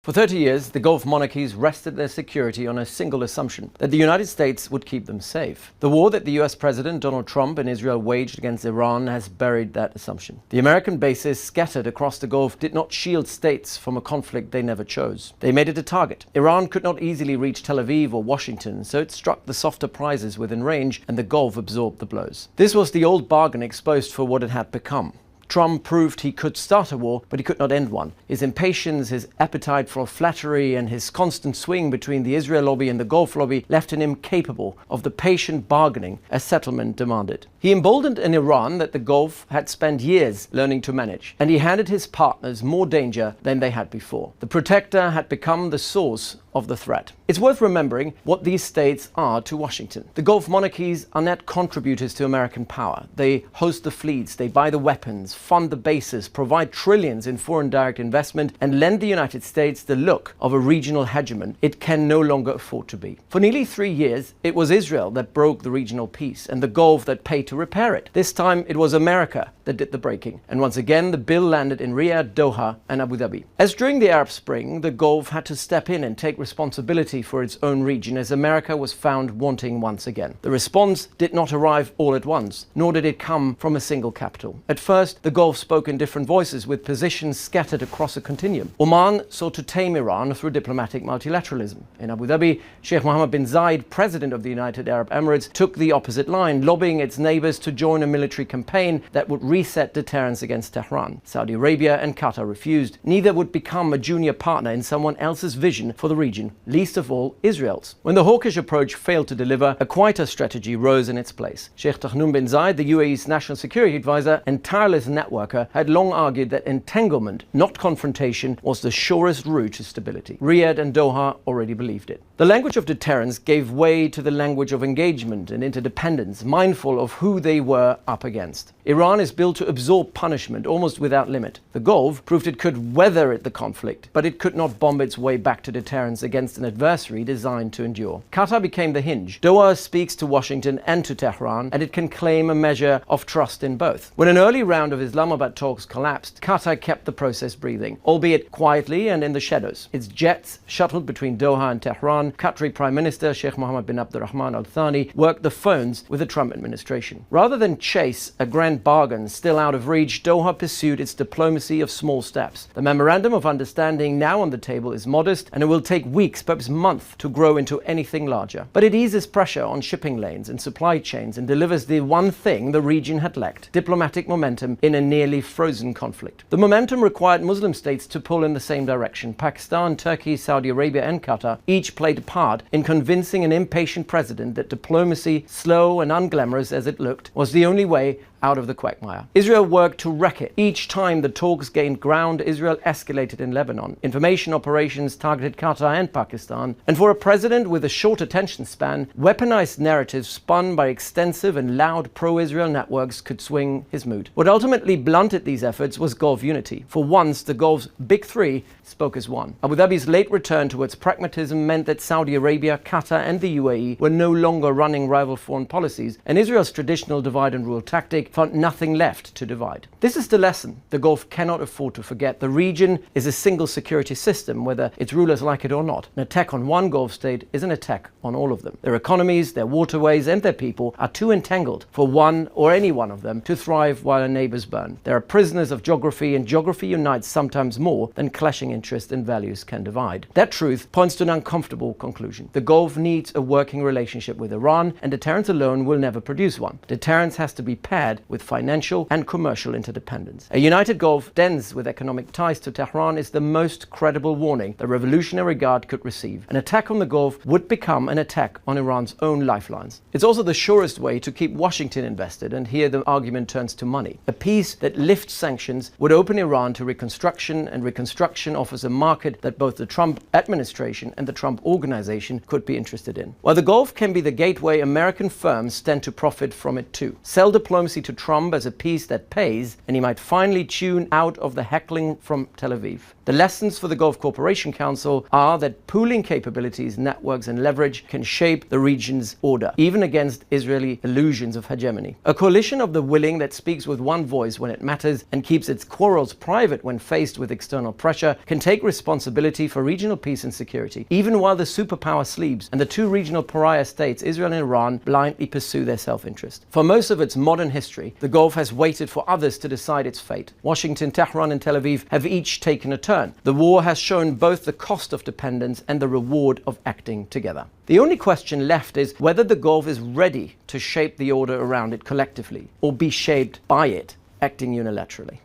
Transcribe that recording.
For 30 years, the Gulf monarchies rested their security on a single assumption, that the United States would keep them safe. The war that the US President Donald Trump and Israel waged against Iran has buried that assumption. The American bases scattered across the Gulf did not shield states from a conflict they never chose. They made it a target. Iran could not easily reach Tel Aviv or Washington, so it struck the softer prizes within range, and the Gulf absorbed the blows. This was the old bargain exposed for what it had become. Trump proved he could start a war, but he could not end one. His impatience, his appetite for flattery, and his constant swing between the Israel lobby and the Gulf lobby left him incapable of the patient bargaining a settlement demanded. He emboldened an Iran that the Gulf had spent years learning to manage, and he handed his partners more danger than they had before. The protector had become the source of the threat. It's worth remembering what these states are to Washington. The Gulf monarchies are net contributors to American power. They host the fleets, they buy the weapons, fund the bases, provide trillions in foreign direct investment, and lend the United States the look of a regional hegemon it can no longer afford to be. For nearly 3 years, it was Israel that broke the regional peace and the Gulf that paid to repair it. This time, it was America that did the breaking. And once again, the bill landed in Riyadh, Doha, and Abu Dhabi. As during the Arab Spring, the Gulf had to step in and take responsibility for its own region as America was found wanting once again. The response did not arrive all at once, nor did it come from a single capital. At first, the Gulf spoke in different voices with positions scattered across a continuum. Oman sought to tame Iran through diplomatic multilateralism. In Abu Dhabi, Sheikh Mohammed bin Zayed, president of the United Arab Emirates, took the opposite line, lobbying its neighbors to join a military campaign that would reset deterrence against Tehran. Saudi Arabia and Qatar refused. Neither would become a junior partner in someone else's vision for the region, least of all Israel's. When the hawkish approach failed to deliver, a quieter strategy rose in its place. Sheikh Tahnoun bin Zayed, the UAE's national security advisor and tireless networker, had long argued that entanglement, not confrontation, was the surest route to stability. Riyadh and Doha already believed it. The language of deterrence gave way to the language of engagement and interdependence, mindful of who they were up against. Iran is built to absorb punishment almost without limit. The Gulf proved it could weather the conflict, but it could not bomb its way back to deterrence against an adversary designed to endure. Qatar became the hinge. Doha speaks to Washington and to Tehran, and it can claim a measure of trust in both. When an early round of Islamabad talks collapsed, Qatar kept the process breathing, albeit quietly and in the shadows. Its jets shuttled between Doha and Tehran. Qatari Prime Minister Sheikh Mohammed bin Abdurrahman Al Thani worked the phones with the Trump administration. Rather than chase a grand bargain still out of reach, Doha pursued its diplomacy of small steps. The memorandum of understanding now on the table is modest, and it will take weeks, perhaps months, to grow into anything larger. But it eases pressure on shipping lanes and supply chains and delivers the one thing the region had lacked: diplomatic momentum in a nearly frozen conflict. The momentum required Muslim states to pull in the same direction. Pakistan, Turkey, Saudi Arabia, and Qatar each played a part in convincing an impatient president that diplomacy, slow and unglamorous as it looked, was the only way out of the quagmire. Israel worked to wreck it. Each time the talks gained ground, Israel escalated in Lebanon. Information operations targeted Qatar and Pakistan. And for a president with a short attention span, weaponized narratives spun by extensive and loud pro-Israel networks could swing his mood. What ultimately blunted these efforts was Gulf unity. For once, the Gulf's big three spoke as one. Abu Dhabi's late return towards pragmatism meant that Saudi Arabia, Qatar, and the UAE were no longer running rival foreign policies, and Israel's traditional divide and rule tactic found nothing left to divide. This is the lesson the Gulf cannot afford to forget. The region is a single security system, whether its rulers like it or not. An attack on one Gulf state is an attack on all of them. Their economies, their waterways, and their people are too entangled for one or any one of them to thrive while their neighbors burn. They are prisoners of geography, and geography unites sometimes more than clashing interests and values can divide. That truth points to an uncomfortable conclusion. The Gulf needs a working relationship with Iran, and deterrence alone will never produce one. Deterrence has to be paired with financial and commercial interdependence. A united Gulf dense with economic ties to Tehran is the most credible warning the Revolutionary Guard could receive. An attack on the Gulf would become an attack on Iran's own lifelines. It's also the surest way to keep Washington invested, and here the argument turns to money. A peace that lifts sanctions would open Iran to reconstruction, and reconstruction offers a market that both the Trump administration and the Trump organization could be interested in. While the Gulf can be the gateway, American firms stand to profit from it too. Sell diplomacy to Trump as a peace that pays, and he might finally tune out of the heckling from Tel Aviv. The lessons for the Gulf Cooperation Council are that pooling capabilities, networks, and leverage can shape the region's order, even against Israeli illusions of hegemony. A coalition of the willing that speaks with one voice when it matters and keeps its quarrels private when faced with external pressure can take responsibility for regional peace and security, even while the superpower sleeps and the two regional pariah states, Israel and Iran, blindly pursue their self-interest. For most of its modern history, the Gulf has waited for others to decide its fate. Washington, Tehran, and Tel Aviv have each taken a turn. The war has shown both the cost of dependence and the reward of acting together. The only question left is whether the Gulf is ready to shape the order around it collectively, or be shaped by it, acting unilaterally.